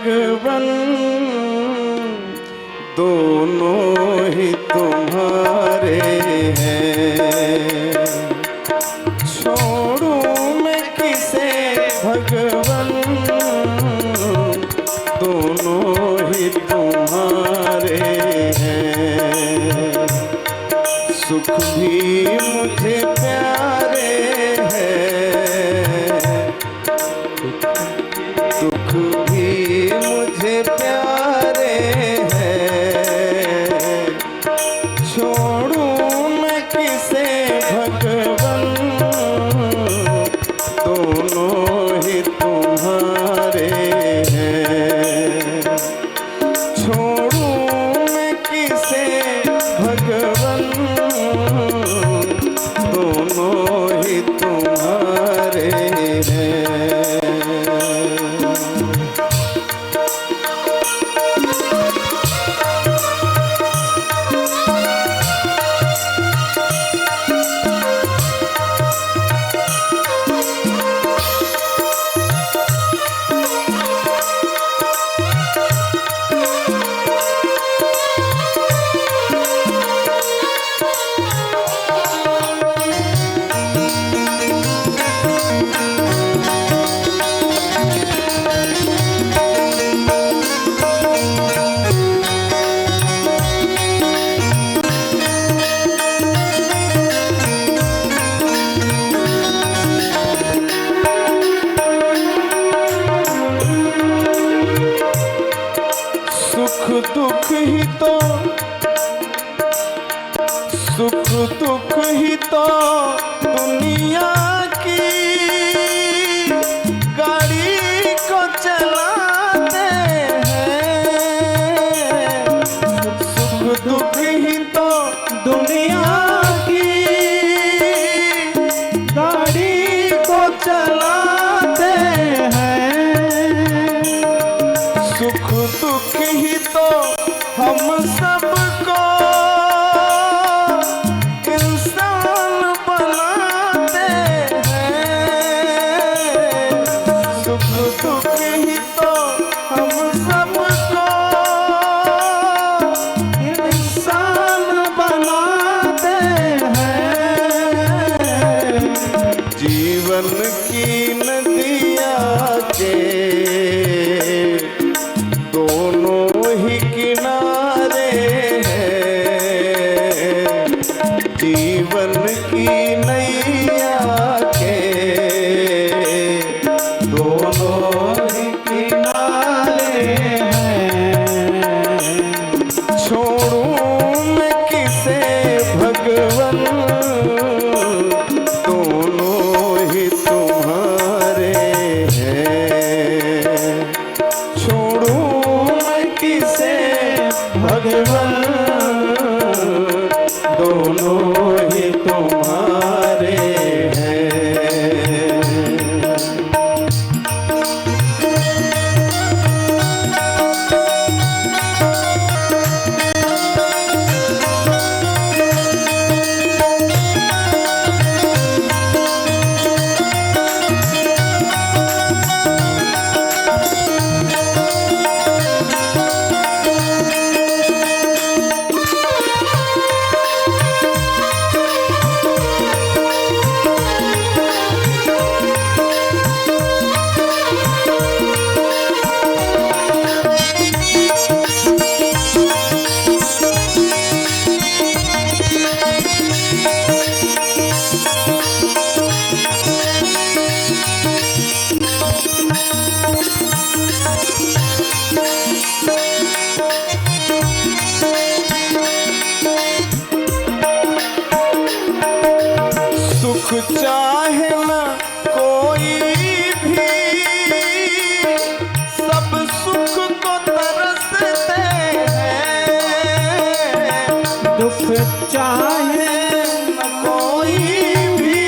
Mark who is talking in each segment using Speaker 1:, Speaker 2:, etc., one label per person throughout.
Speaker 1: भगवन दोनों ही तुम्हारे हैं। छोड़ूं मैं किसे भगवन दोनों ही तुम्हारे हैं। सुख भी मुझे प्यारे हैं, दुख भी मुझे प्यारे हैं। छोड़ूं मैं किसे भगवन दोनों ही तुम्हारे हैं। छोड़ूं मैं किसे भगवन दोनों ही तुम्हारे हैं। सुख दुख ही तो दुनिया की गाड़ी को चलाते हैं। सुख दुख ही तो दुनिया की गाड़ी को चलाते हैं। सुख दुख ही तो हम सबको इंसान बनाते हैं। सुख दुख ही तो हम सबको इंसान बनाते हैं। जीवन की नदिया के दोनों ही किनारे हैं। जीवन की नैया के दोनों ही किनारे हैं। छोड़ूं मैं किसे भगवन दोनों ही तुम्हारे हैं। छोड़ूं किसे भगवन दोनों ही तुम्हारे हैं। सुख चाहे न कोई भी, सब सुख को तरसते हैं। दुख चाहे न कोई भी,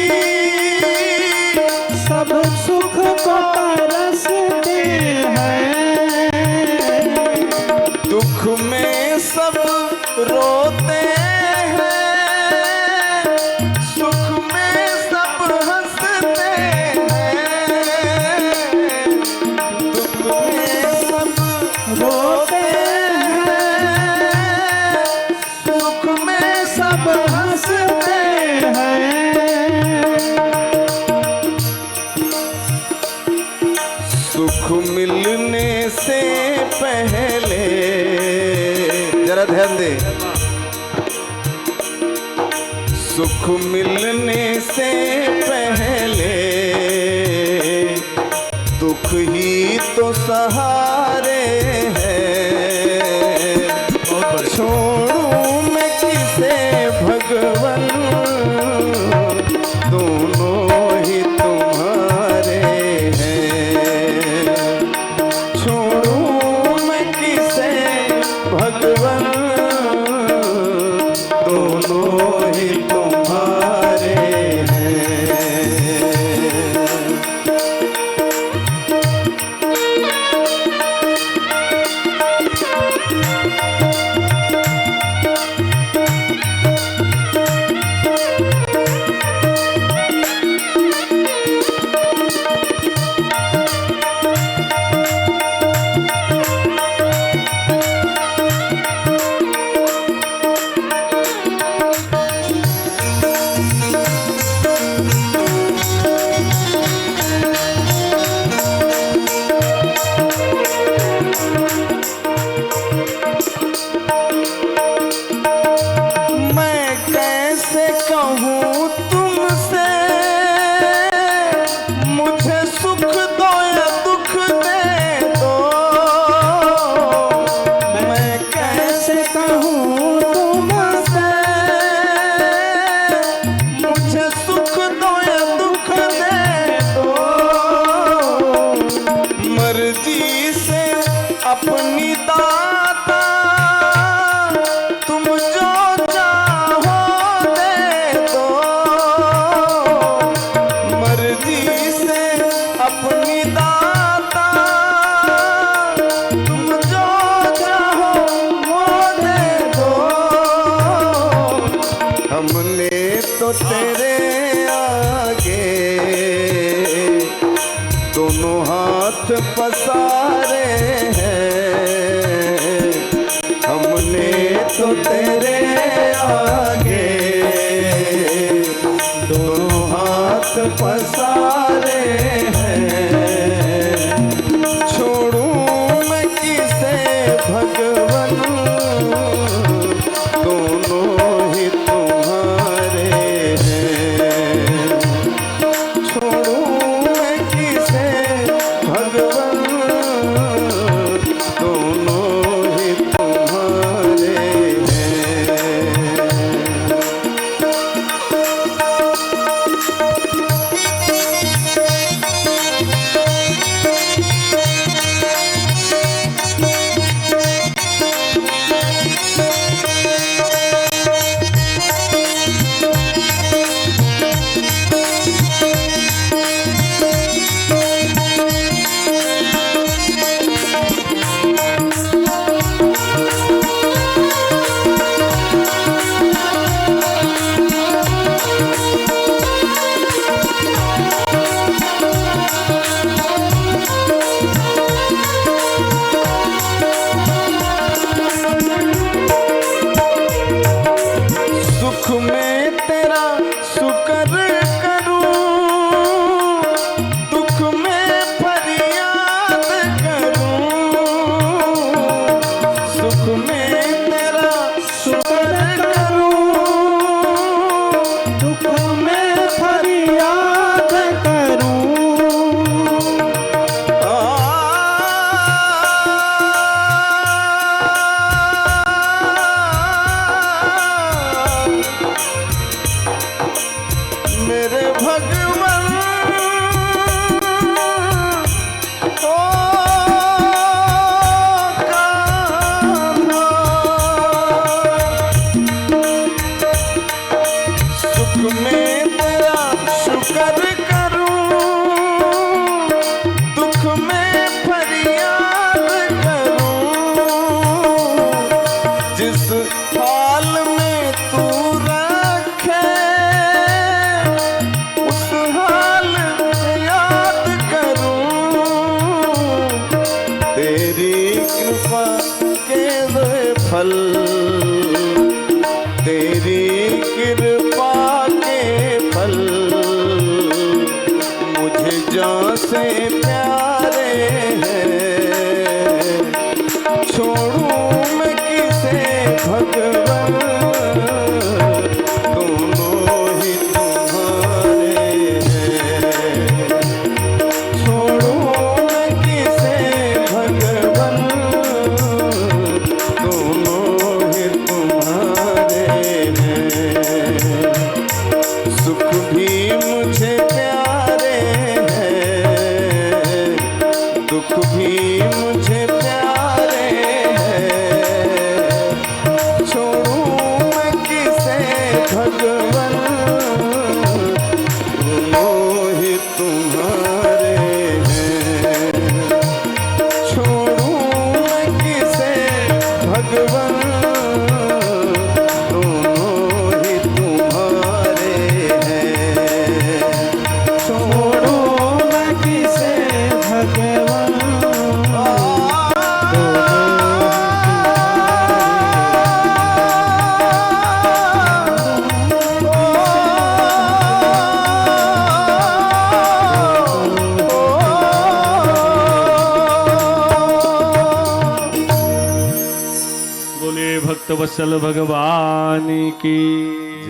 Speaker 1: सब सुख को तरसते हैं। दुख में सब रोते सब से पहले, जरा ध्यान दे, सुख मिलने से पहले दुख ही तो सहारे हैं। छोड़ूं मैं किसे भगवन, दोनों ही तुम्हारे हैं। छोड़ूं मैं किसे भगवन, दोनों ही तुम्हारे हैं। अपनी दाता तुम जो चाहो दे दो, मर्जी से अपनी दाता तुम जो चाहो वो दे दो। हमने तो तेरे आगे दोनों हाथ पसारे हैं। हमने तो तेरे आगे दोनों हाथ पसारे हैं। छोड़ूं मैं किसे भगवन, दोनों ही तुम्हारे हैं। छोड़ूं मैं किसे भगवन, दोनों ही तुम्हारे हैं। सुख में तेरा शुक्र करूं, दुख में फरियाद करूं। सुख में तेरा शुक्र करूं, दुख में फरियाद करूं। मेरे भगवन ओ कान्हा, सुख में तेरा शुक्र करूं, दुख में फरियाद करूं। जिस हाल में तू रखे उस हाल में याद करूं। तेरी कृपा के दे फल, तेरी कृपा के फल मुझे जान से प्यारे हैं।
Speaker 2: भक्त वत्सल भगवान की।